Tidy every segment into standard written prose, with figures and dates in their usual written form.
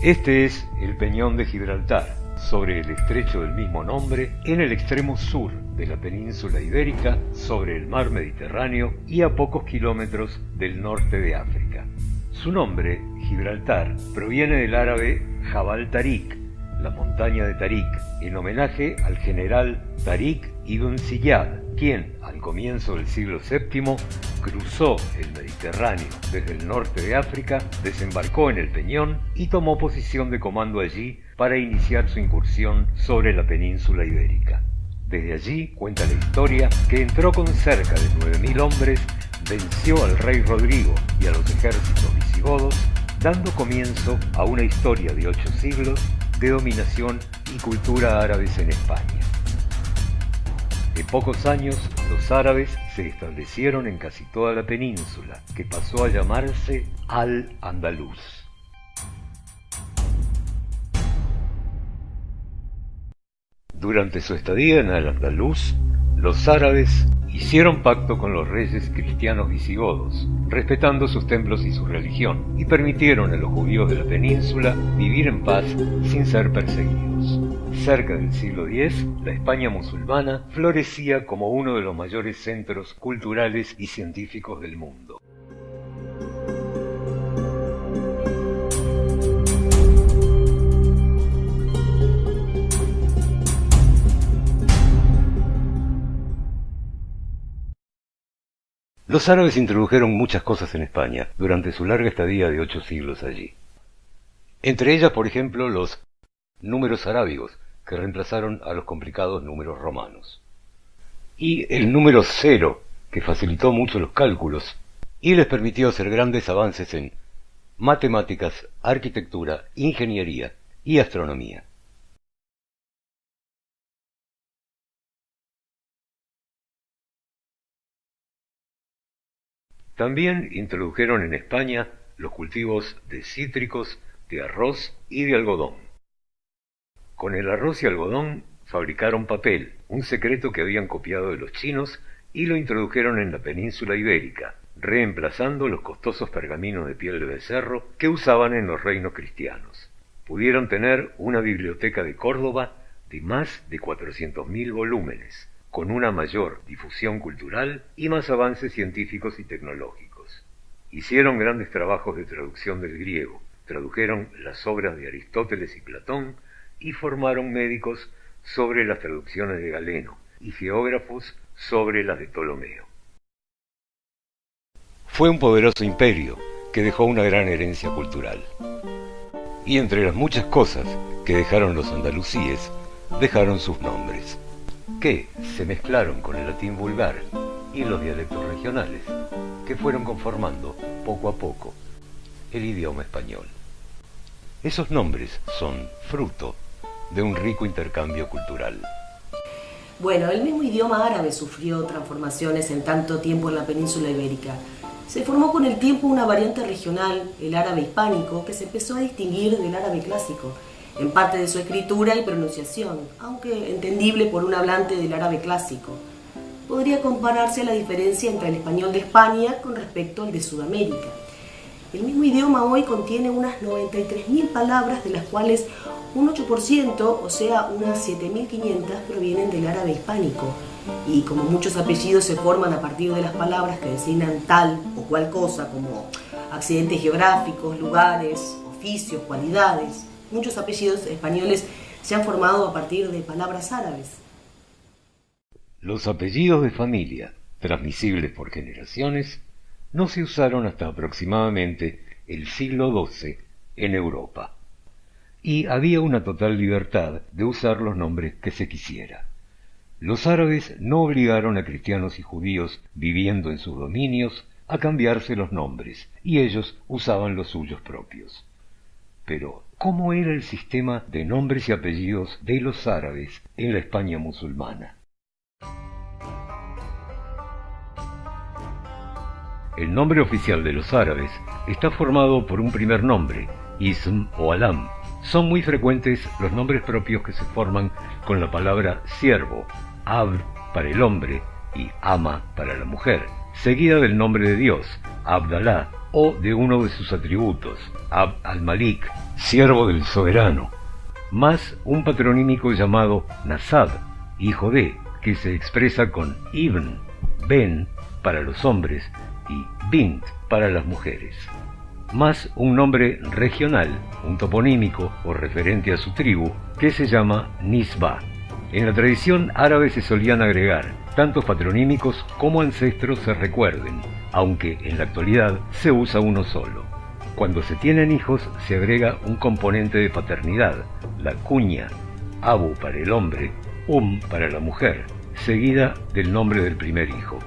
Este es el Peñón de Gibraltar, sobre el estrecho del mismo nombre, en el extremo sur de la península ibérica, sobre el mar Mediterráneo y a pocos kilómetros del norte de África. Su nombre, Gibraltar, proviene del árabe Jabal Tarik, la montaña de Tarik, en homenaje al general Tarik ibn Ziyad, quien, al comienzo del siglo VII, cruzó el Mediterráneo desde el norte de África, desembarcó en el Peñón y tomó posición de comando allí para iniciar su incursión sobre la península ibérica. Desde allí, cuenta la historia, que entró con cerca de 9.000 hombres, venció al rey Rodrigo y a los ejércitos visigodos, dando comienzo a una historia de 8 siglos de dominación y cultura árabes en España. En pocos años, los árabes se establecieron en casi toda la península, que pasó a llamarse Al-Andalus. Durante su estadía en Al-Andalus, los árabes hicieron pacto con los reyes cristianos visigodos, respetando sus templos y su religión, y permitieron a los judíos de la península vivir en paz sin ser perseguidos. Cerca del siglo X, la España musulmana florecía como uno de los mayores centros culturales y científicos del mundo. Los árabes introdujeron muchas cosas en España durante su larga estadía de 8 siglos allí. Entre ellas, por ejemplo, los números arábigos, que reemplazaron a los complicados números romanos. Y el número 0, que facilitó mucho los cálculos y les permitió hacer grandes avances en matemáticas, arquitectura, ingeniería y astronomía. También introdujeron en España los cultivos de cítricos, de arroz y de algodón. Con el arroz y algodón fabricaron papel, un secreto que habían copiado de los chinos, y lo introdujeron en la península ibérica, reemplazando los costosos pergaminos de piel de becerro que usaban en los reinos cristianos. Pudieron tener una biblioteca de Córdoba de más de 400.000 volúmenes, con una mayor difusión cultural y más avances científicos y tecnológicos. Hicieron grandes trabajos de traducción del griego, tradujeron las obras de Aristóteles y Platón y formaron médicos sobre las traducciones de Galeno y geógrafos sobre las de Ptolomeo. Fue un poderoso imperio que dejó una gran herencia cultural. Y entre las muchas cosas que dejaron los andalusíes, dejaron sus nombres, que se mezclaron con el latín vulgar y los dialectos regionales, que fueron conformando poco a poco el idioma español. Esos nombres son fruto de un rico intercambio cultural. Bueno, el mismo idioma árabe sufrió transformaciones en tanto tiempo en la península ibérica. Se formó con el tiempo una variante regional, el árabe hispánico, que se empezó a distinguir del árabe clásico, en parte de su escritura y pronunciación, aunque entendible por un hablante del árabe clásico. Podría compararse a la diferencia entre el español de España con respecto al de Sudamérica. El mismo idioma hoy contiene unas 93.000 palabras, de las cuales un 8%, o sea, unas 7.500, provienen del árabe hispánico. Y como muchos apellidos se forman a partir de las palabras que designan tal o cual cosa, como accidentes geográficos, lugares, oficios, cualidades, muchos apellidos españoles se han formado a partir de palabras árabes. Los apellidos de familia, transmisibles por generaciones, no se usaron hasta aproximadamente el siglo XII en Europa, y había una total libertad de usar los nombres que se quisiera. Los árabes no obligaron a cristianos y judíos viviendo en sus dominios a cambiarse los nombres, y ellos usaban los suyos propios. Pero, ¿cómo era el sistema de nombres y apellidos de los árabes en la España musulmana? El nombre oficial de los árabes está formado por un primer nombre, ism o alam. Son muy frecuentes los nombres propios que se forman con la palabra siervo, abd para el hombre y ama para la mujer, seguida del nombre de Dios, Abdalá, o de uno de sus atributos, Abd al-Malik, siervo del soberano, más un patronímico llamado Nasab, hijo de, que se expresa con ibn, ben, para los hombres, y bint, para las mujeres, más un nombre regional, un toponímico o referente a su tribu, que se llama Nisba. En la tradición árabe se solían agregar tantos patronímicos como ancestros se recuerden, aunque en la actualidad se usa uno solo. Cuando se tienen hijos se agrega un componente de paternidad, la cuña, abu para el hombre, para la mujer, seguida del nombre del primer hijo.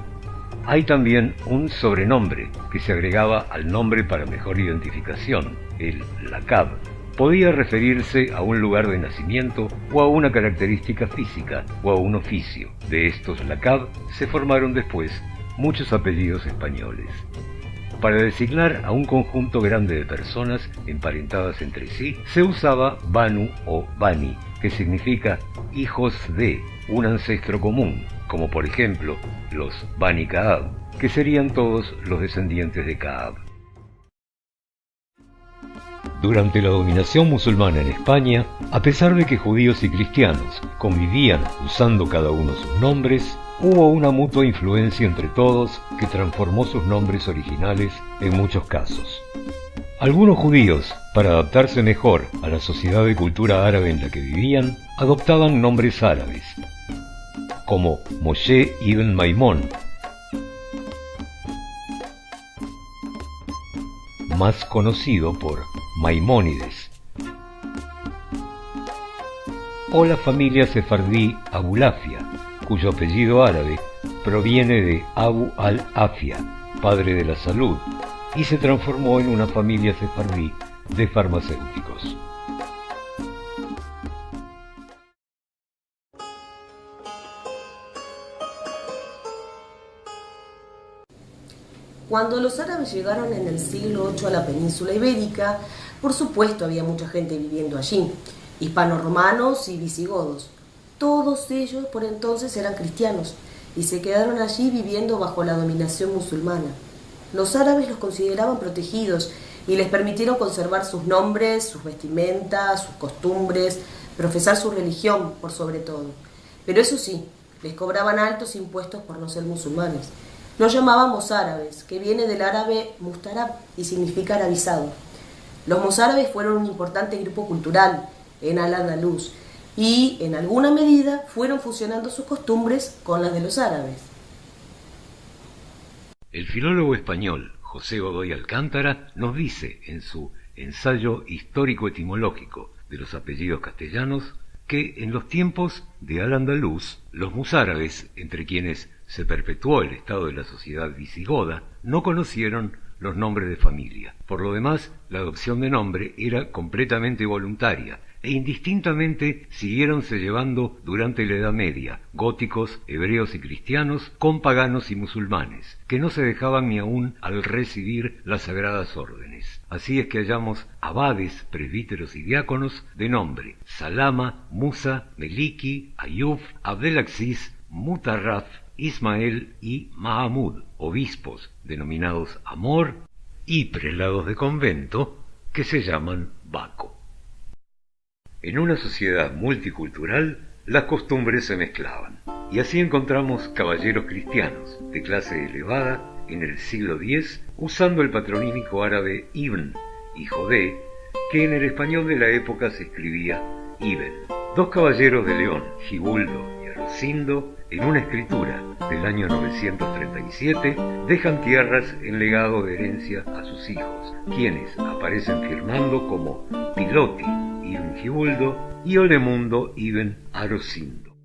Hay también un sobrenombre que se agregaba al nombre para mejor identificación, el lakab. Podía referirse a un lugar de nacimiento o a una característica física o a un oficio. De estos lakab se formaron después muchos apellidos españoles. Para designar a un conjunto grande de personas emparentadas entre sí, se usaba Banu o Bani, que significa hijos de un ancestro común, como por ejemplo los Bani Ka'ab, que serían todos los descendientes de Ka'ab. Durante la dominación musulmana en España, a pesar de que judíos y cristianos convivían usando cada uno sus nombres, hubo una mutua influencia entre todos que transformó sus nombres originales en muchos casos. Algunos judíos, para adaptarse mejor a la sociedad de cultura árabe en la que vivían, adoptaban nombres árabes, como Moshe ibn Maimón, más conocido por Maimónides, o la familia sefardí Abulafia, cuyo apellido árabe proviene de Abu al-Afia, padre de la salud, y se transformó en una familia sefardí de farmacéuticos. Cuando los árabes llegaron en el siglo VIII a la península ibérica, por supuesto había mucha gente viviendo allí, hispano-romanos y visigodos. Todos ellos por entonces eran cristianos y se quedaron allí viviendo bajo la dominación musulmana. Los árabes los consideraban protegidos y les permitieron conservar sus nombres, sus vestimentas, sus costumbres, profesar su religión por sobre todo. Pero eso sí, les cobraban altos impuestos por no ser musulmanes. Los llamaban mozárabes, que viene del árabe mustarab y significa arabizado. Los mozárabes fueron un importante grupo cultural en Al-Ándalus y, en alguna medida, fueron fusionando sus costumbres con las de los árabes. El filólogo español José Godoy Alcántara nos dice en su ensayo histórico-etimológico de los apellidos castellanos que en los tiempos de Al-Ándalus los mozárabes, entre quienes se perpetuó el estado de la sociedad visigoda, no conocieron los nombres de familia. Por lo demás, la adopción de nombre era completamente voluntaria e indistintamente siguiéronse llevando durante la Edad Media góticos, hebreos y cristianos con paganos y musulmanes, que no se dejaban ni aún al recibir las sagradas órdenes. Así es que hallamos abades, presbíteros y diáconos de nombre Salama, Musa, Meliki, Ayub, Abdelaziz, Mutarraf, Ismael y Mahamud, obispos denominados Amor, y prelados de convento que se llaman Baco. En una sociedad multicultural, las costumbres se mezclaban, y así encontramos caballeros cristianos de clase elevada en el siglo X usando el patronímico árabe Ibn, hijo de, que en el español de la época se escribía Ibn. Dos caballeros de León, Gibuldo y Arocindo, en una escritura del año 937, dejan tierras en legado de herencia a sus hijos, quienes aparecen firmando como Piloti ibn Gibuldo y Olemundo ibn Arocindo.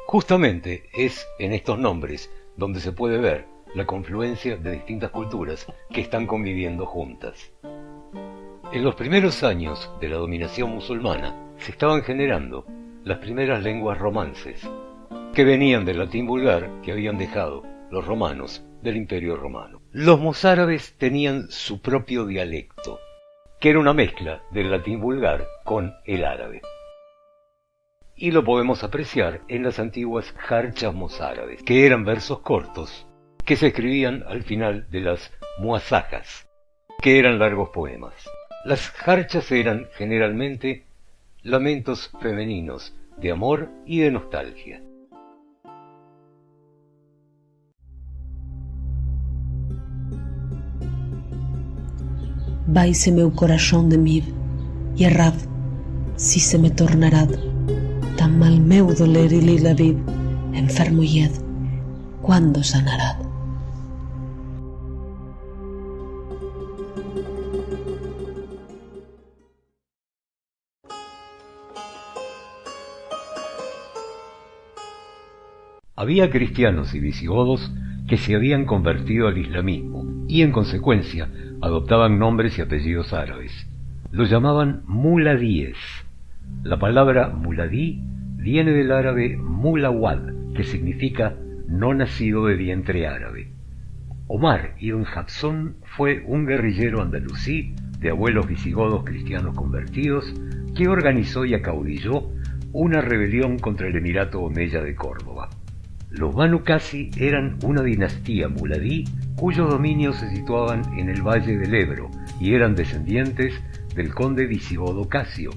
Justamente es en estos nombres donde se puede ver la confluencia de distintas culturas que están conviviendo juntas. En los primeros años de la dominación musulmana se estaban generando las primeras lenguas romances, que venían del latín vulgar que habían dejado los romanos del Imperio Romano. Los mozárabes tenían su propio dialecto, que era una mezcla del latín vulgar con el árabe. Y lo podemos apreciar en las antiguas jarchas mozárabes, que eran versos cortos que se escribían al final de las muazajas, que eran largos poemas. Las jarchas eran generalmente lamentos femeninos de amor y de nostalgia. Vai-se meu coração de mim, e errad, si se me tornará, tan mal meu doler y lila viv, enfermo yed, ¿cuándo sanará? Había cristianos y visigodos que se habían convertido al islamismo y en consecuencia adoptaban nombres y apellidos árabes. Los llamaban muladíes. La palabra muladí viene del árabe mulawad, que significa no nacido de vientre árabe. Omar ibn Hafsón fue un guerrillero andalusí de abuelos visigodos cristianos convertidos que organizó y acaudilló una rebelión contra el Emirato Omeya de Córdoba. Los Banu Qasi eran una dinastía muladí cuyos dominios se situaban en el valle del Ebro y eran descendientes del conde visigodo Casio,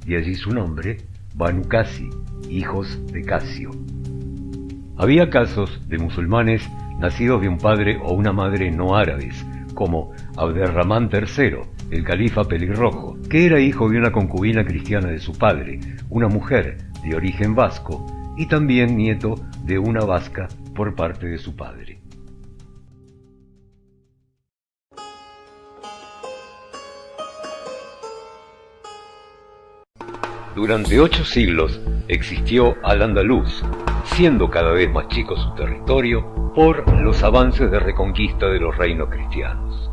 de allí su nombre, Banu Qasi, hijos de Casio. Había casos de musulmanes nacidos de un padre o una madre no árabes, como Abderramán III, el califa pelirrojo, que era hijo de una concubina cristiana de su padre, una mujer de origen vasco, y también nieto de una vasca por parte de su padre. Durante 8 siglos existió Al-Andalus, siendo cada vez más chico su territorio por los avances de reconquista de los reinos cristianos.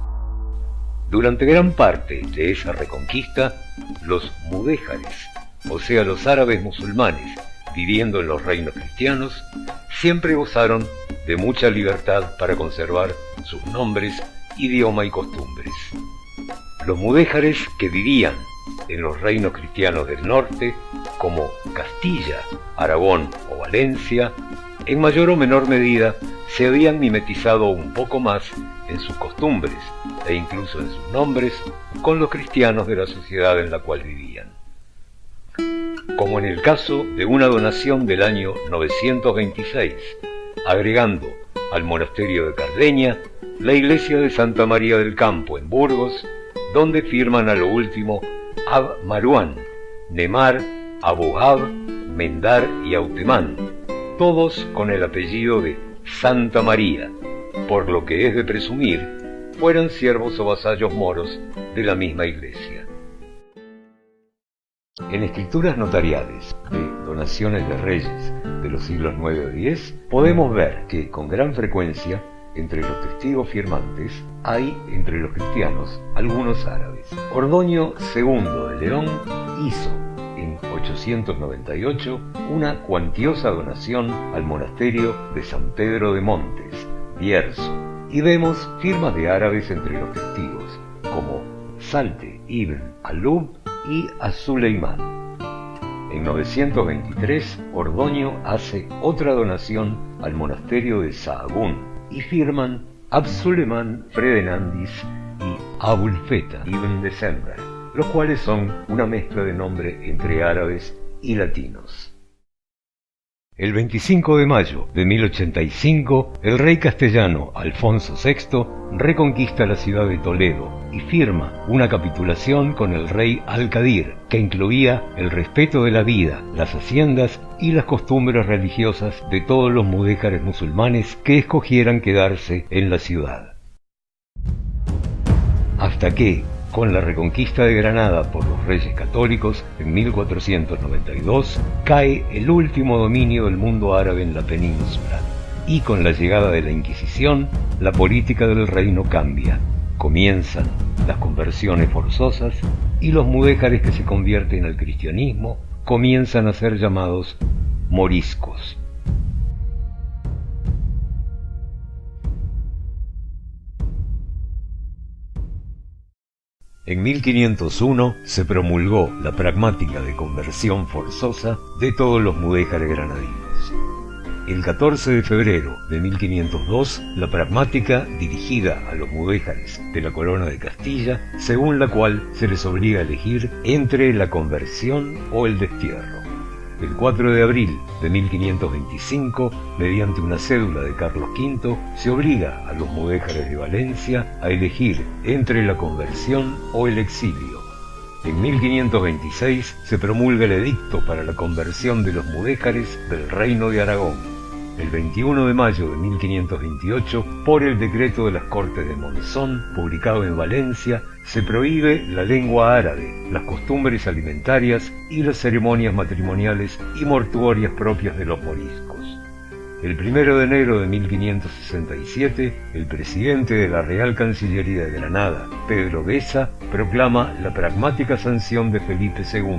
Durante gran parte de esa reconquista, los mudéjares, o sea los árabes musulmanes, viviendo en los reinos cristianos, siempre gozaron de mucha libertad para conservar sus nombres, idioma y costumbres. Los mudéjares que vivían en los reinos cristianos del norte, como Castilla, Aragón o Valencia, en mayor o menor medida se habían mimetizado un poco más en sus costumbres e incluso en sus nombres con los cristianos de la sociedad en la cual vivían. Como en el caso de una donación del año 926, agregando al monasterio de Cardeña la iglesia de Santa María del Campo en Burgos, donde firman a lo último Ab Maruán, Nemar, Abohab, Mendar y Autemán, todos con el apellido de Santa María, por lo que es de presumir fueran siervos o vasallos moros de la misma iglesia. En escrituras notariales de donaciones de reyes de los siglos IX o X, podemos ver que con gran frecuencia entre los testigos firmantes hay entre los cristianos algunos árabes. Ordoño II de León hizo en 898 una cuantiosa donación al monasterio de San Pedro de Montes, Bierzo, y vemos firmas de árabes entre los testigos, como Salte ibn Alub y Azuleimán. En 923, Ordoño hace otra donación al monasterio de Sahagún y firman Absuleman Fredenandis y Abulfeta ibn December, los cuales son una mezcla de nombre entre árabes y latinos. El 25 de mayo de 1085, el rey castellano Alfonso VI reconquista la ciudad de Toledo y firma una capitulación con el rey Al-Qadir, que incluía el respeto de la vida, las haciendas y las costumbres religiosas de todos los mudéjares musulmanes que escogieran quedarse en la ciudad. Hasta que, con la reconquista de Granada por los reyes católicos en 1492, cae el último dominio del mundo árabe en la península, y con la llegada de la Inquisición, la política del reino cambia. Comienzan las conversiones forzosas y los mudéjares que se convierten al cristianismo comienzan a ser llamados moriscos. En 1501 se promulgó la pragmática de conversión forzosa de todos los mudéjares granadinos. El 14 de febrero de 1502, la pragmática dirigida a los mudéjares de la corona de Castilla, según la cual se les obliga a elegir entre la conversión o el destierro. El 4 de abril de 1525, mediante una cédula de Carlos V, se obliga a los mudéjares de Valencia a elegir entre la conversión o el exilio. En 1526 se promulga el edicto para la conversión de los mudéjares del Reino de Aragón. El 21 de mayo de 1528, por el decreto de las Cortes de Monzón, publicado en Valencia, se prohíbe la lengua árabe, las costumbres alimentarias y las ceremonias matrimoniales y mortuorias propias de los moriscos. El 1 de enero de 1567, el presidente de la Real Cancillería de Granada, Pedro Besa, proclama la pragmática sanción de Felipe II,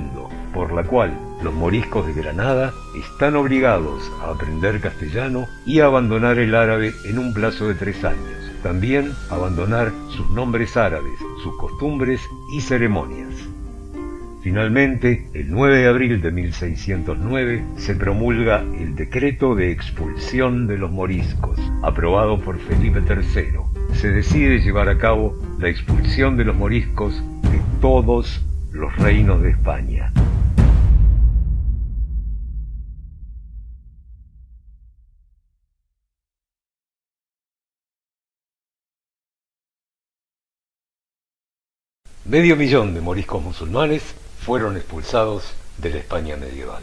por la cual los moriscos de Granada están obligados a aprender castellano y a abandonar el árabe en un plazo de 3 años. También abandonar sus nombres árabes, sus costumbres y ceremonias. Finalmente, el 9 de abril de 1609 se promulga el decreto de expulsión de los moriscos, aprobado por Felipe III. Se decide llevar a cabo la expulsión de los moriscos de todos los reinos de España. Medio millón de moriscos musulmanes fueron expulsados de la España medieval.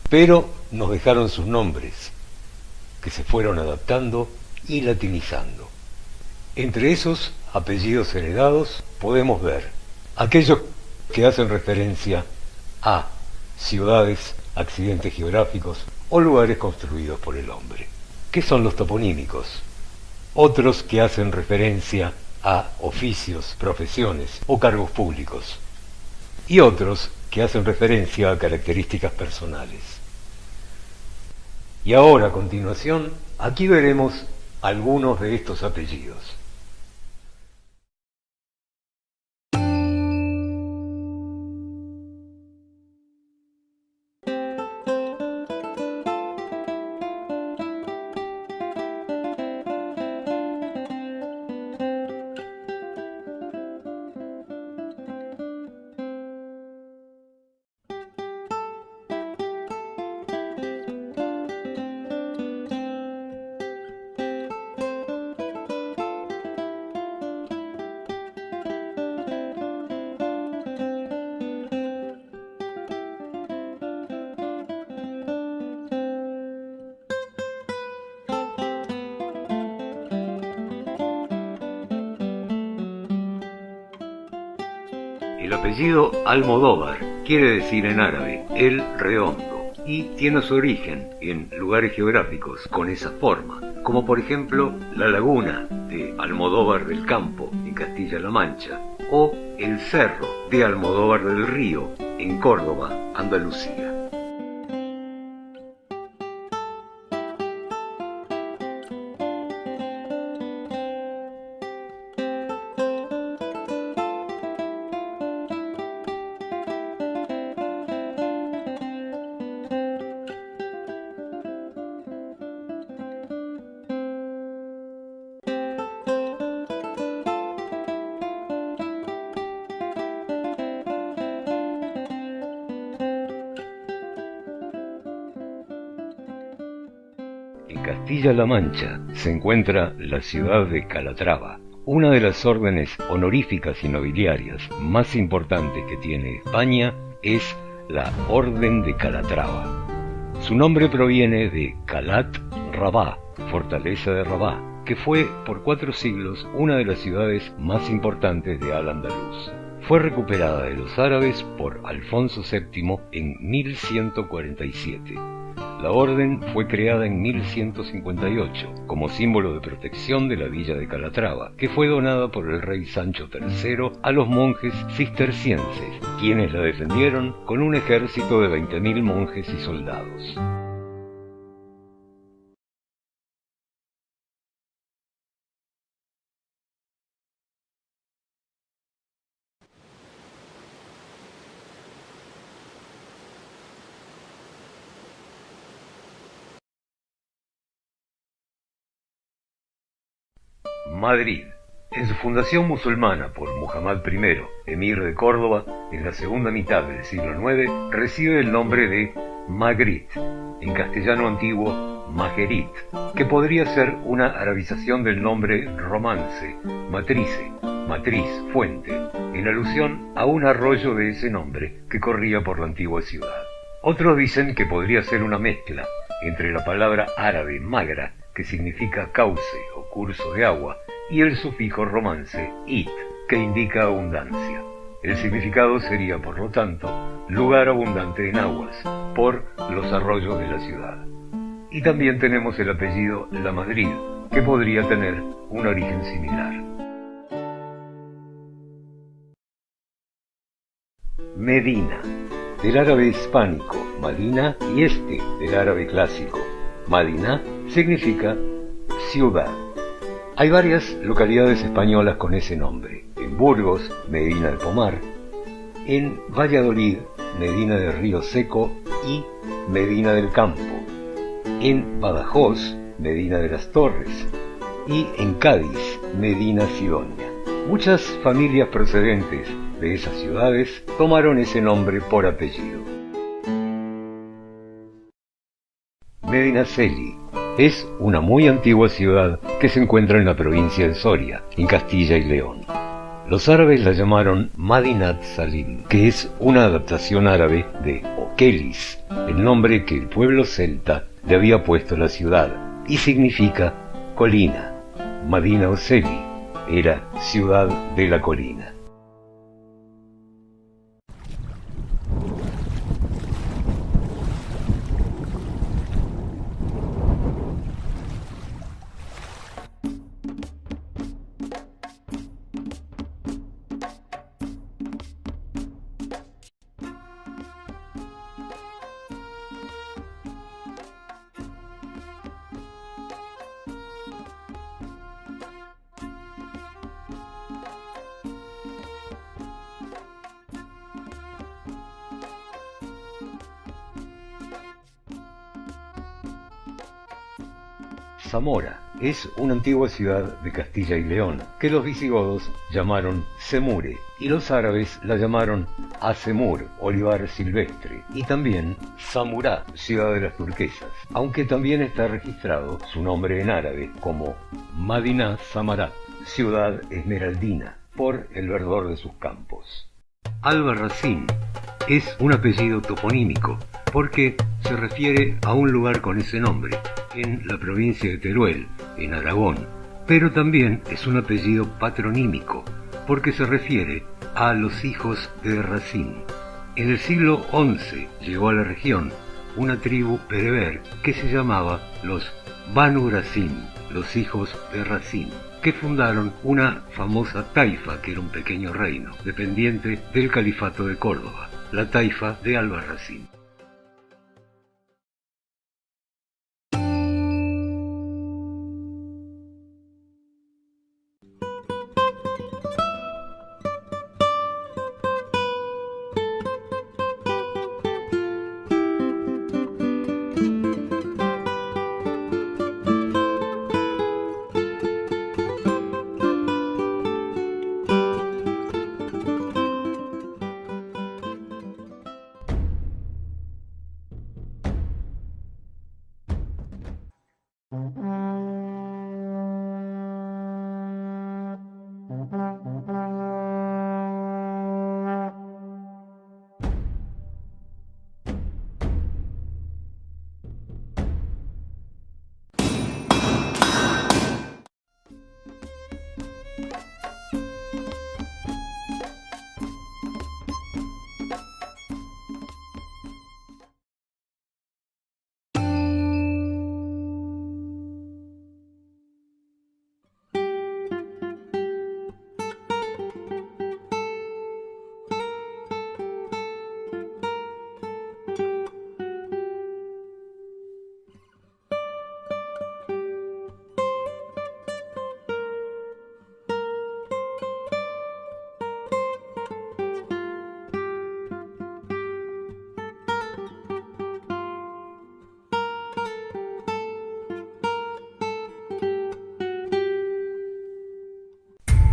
Pero nos dejaron sus nombres, que se fueron adaptando y latinizando. Entre esos apellidos heredados podemos ver aquellos que hacen referencia a ciudades, accidentes geográficos o lugares construidos por el hombre, que son los toponímicos. Otros que hacen referencia a oficios, profesiones o cargos públicos, y otros que hacen referencia a características personales. Y ahora, a continuación, aquí veremos algunos de estos apellidos. El apellido Almodóvar quiere decir en árabe el redondo y tiene su origen en lugares geográficos con esa forma, como por ejemplo la laguna de Almodóvar del Campo en Castilla-La Mancha o el cerro de Almodóvar del Río en Córdoba, Andalucía. En Castilla-La Mancha se encuentra la ciudad de Calatrava, una de las órdenes honoríficas y nobiliarias más importantes que tiene España es la Orden de Calatrava. Su nombre proviene de Calat Rabá, fortaleza de Rabá, que fue por 4 siglos una de las ciudades más importantes de Al-Ándalus. Fue recuperada de los árabes por Alfonso VII en 1147. La orden fue creada en 1158 como símbolo de protección de la villa de Calatrava, que fue donada por el rey Sancho III a los monjes cistercienses, quienes la defendieron con un ejército de 20.000 monjes y soldados. Madrid. En su fundación musulmana por Muhammad I, emir de Córdoba, en la segunda mitad del siglo IX, recibe el nombre de Magrit, en castellano antiguo Majerit, que podría ser una arabización del nombre romance, matrice, matriz, fuente, en alusión a un arroyo de ese nombre que corría por la antigua ciudad. Otros dicen que podría ser una mezcla entre la palabra árabe magra, que significa cauce o curso de agua, y el sufijo romance, it, que indica abundancia. El significado sería, por lo tanto, lugar abundante en aguas, por los arroyos de la ciudad. Y también tenemos el apellido Lamadrid, que podría tener un origen similar. Medina, del árabe hispánico Madina y del árabe clásico Madina, significa ciudad. Hay varias localidades españolas con ese nombre. En Burgos, Medina del Pomar; en Valladolid, Medina del Río Seco y Medina del Campo; en Badajoz, Medina de las Torres; y en Cádiz, Medina Sidonia. Muchas familias procedentes de esas ciudades tomaron ese nombre por apellido. Medinaceli es una muy antigua ciudad que se encuentra en la provincia de Soria, en Castilla y León. Los árabes la llamaron Madinat Salim, que es una adaptación árabe de Okelis, el nombre que el pueblo celta le había puesto a la ciudad, y significa colina. Madina Oceli era ciudad de la colina. Zamora es una antigua ciudad de Castilla y León, que los visigodos llamaron Semure, y los árabes la llamaron Asemur, olivar silvestre, y también Samurá, ciudad de las turquesas, aunque también está registrado su nombre en árabe como Madinah Samarat, ciudad esmeraldina, por el verdor de sus campos. Albarracín es un apellido toponímico, porque se refiere a un lugar con ese nombre, en la provincia de Teruel, en Aragón, pero también es un apellido patronímico, porque se refiere a los hijos de Racín. En el siglo XI llegó a la región una tribu bereber que se llamaba los Banu Racín, los hijos de Racín, que fundaron una famosa taifa, que era un pequeño reino, dependiente del califato de Córdoba, la taifa de Albarracín.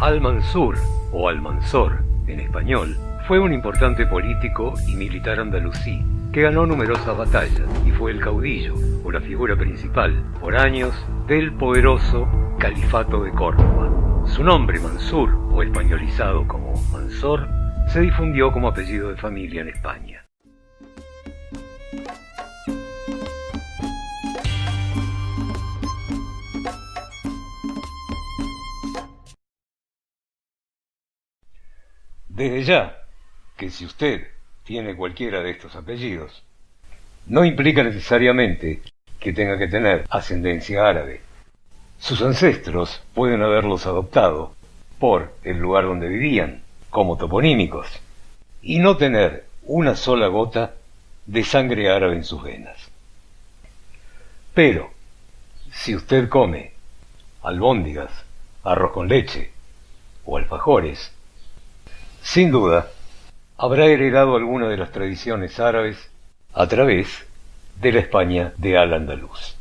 Al-Mansur, o Almanzor en español, fue un importante político y militar andalusí que ganó numerosas batallas y fue el caudillo o la figura principal por años del poderoso Califato de Córdoba. Su nombre, Mansur, o españolizado como Mansor, se difundió como apellido de familia en España. Desde ya, que si usted tiene cualquiera de estos apellidos, no implica necesariamente que tenga que tener ascendencia árabe. Sus ancestros pueden haberlos adoptado por el lugar donde vivían, como toponímicos, y no tener una sola gota de sangre árabe en sus venas. Pero, si usted come albóndigas, arroz con leche o alfajores, sin duda, habrá heredado alguna de las tradiciones árabes a través de la España de Al-Ándalus.